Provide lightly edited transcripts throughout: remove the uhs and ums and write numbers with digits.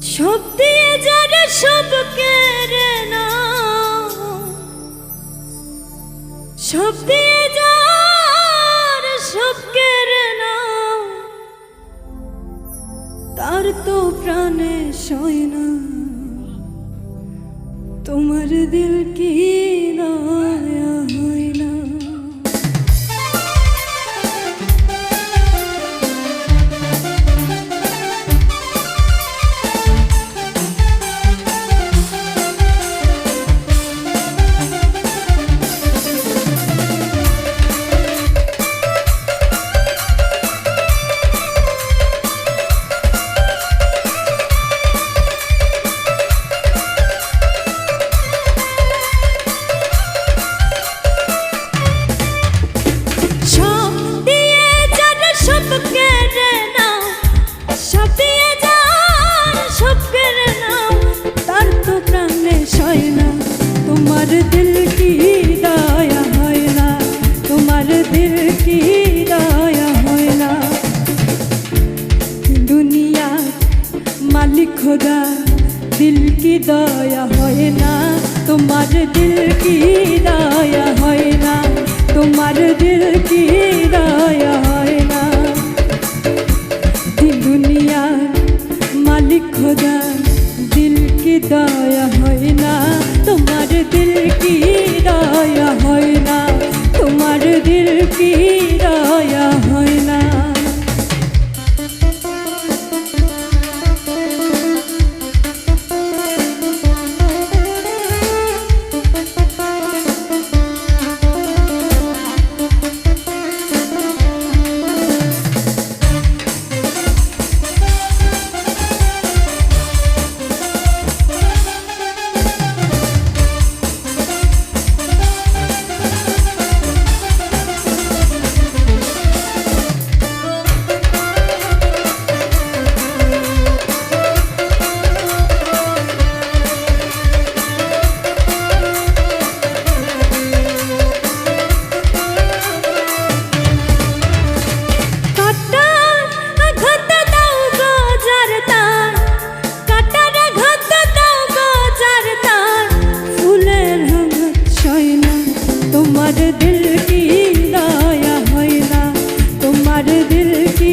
সব দিয়ে যারা সব কেড়ে নাও, সব দিয়ে যারা সব কেড়ে নাও, তার তো প্রাণে সয় না। তোমার দিল কি দয়া হয় না? তোমার দিল কি দয়া হয় না? তোমার দিল কি দয়া হয় না? দুনিয়ার মালিক খোদা দিল কি দয়া হয় না? তোমার দিল কি দয়া হয় না? তোমার দিল কি দয়া হয় না? দুনিয়ার মালিক খোদা দিল কি দয়া হয় না? তোমার দিল কি দয়া হয় না? তোমার দিল কি দয়া হয় না? তোমার দিল কি দয়া হয় না? তোমার দিল কি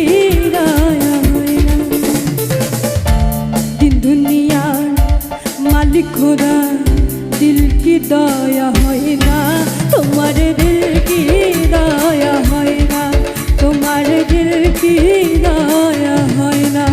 দয়া হয় না? দুনিয়ার মালিক খোদা দিল কি দয়া হয় না? তোমার দিল কি দয়া হয় না? তোমার দিল কি দয়া হয় না?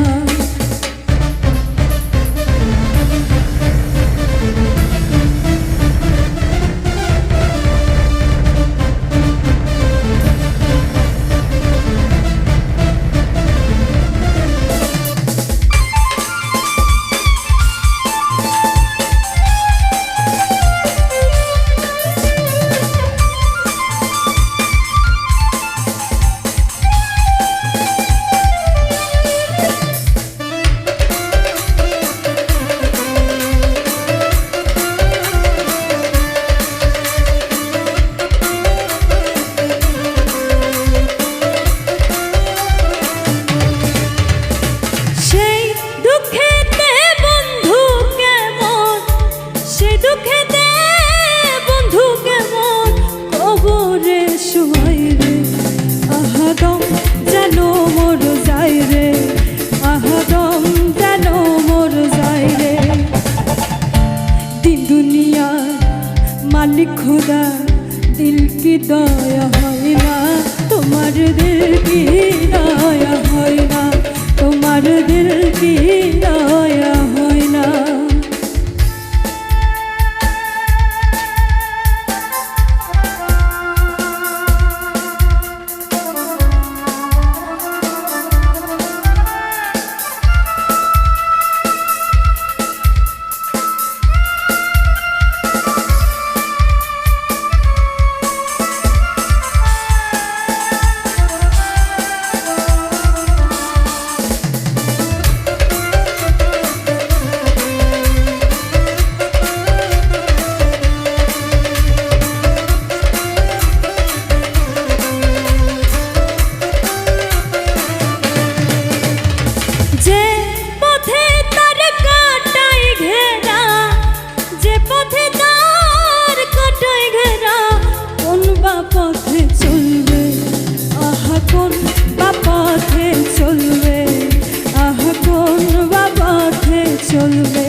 চলবে।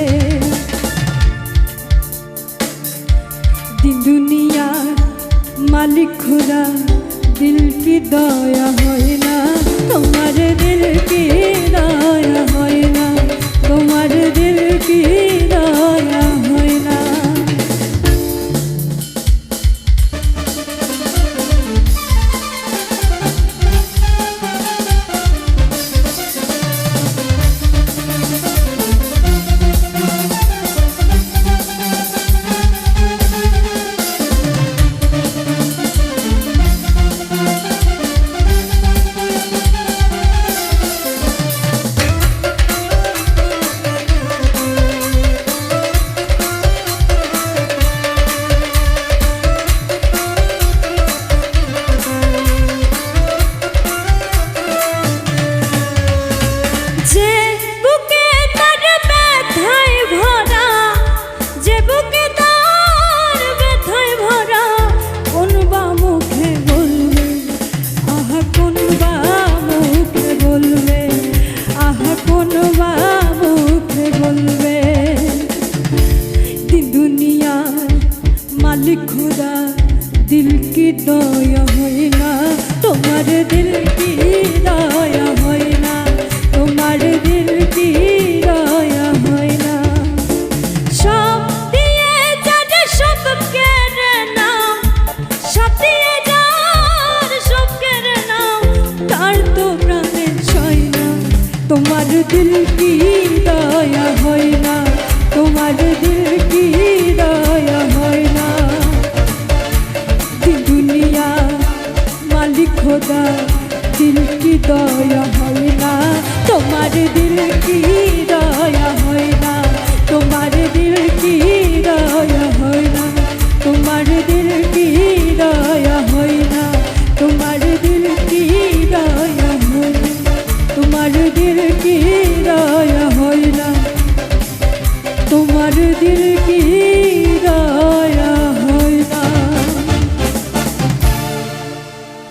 দিন দুনিয়ার মালিক খোদা, দিল কি দয়া হয় না, তোমার দিল কি দয়া হয় না, তোমার দিল কি দয়া হয় না। যে বুকে তার ব্যথায় ভরা, যে বুকে তার ব্যথায় ভরা, কোন বা মুখে বলবে, আহা কোন বা মুখে বলবে, আহা কোন বা মুখে বলবে। দিন দুনিয়ার মালিক খোদা, দিল কি দয়া হয় না, তোমার দিল কি দয়া হয় না, তোমার দিল কি দয়া হয় না। সব দিয়ে যার সব কেড়ে নাও, সব দিয়ে যার সব কেড়ে নাও, তার তো প্রাণে সয় না, তোমার দিল কি দয়া হয় না, তোমার দিল কি দয়া হয় না। দিন দুনিয়া মালিক খোদা, দিল কি দয়া হয় না, তোমার দিল কি দয়া হয় না, তোমার দিল কি দয়া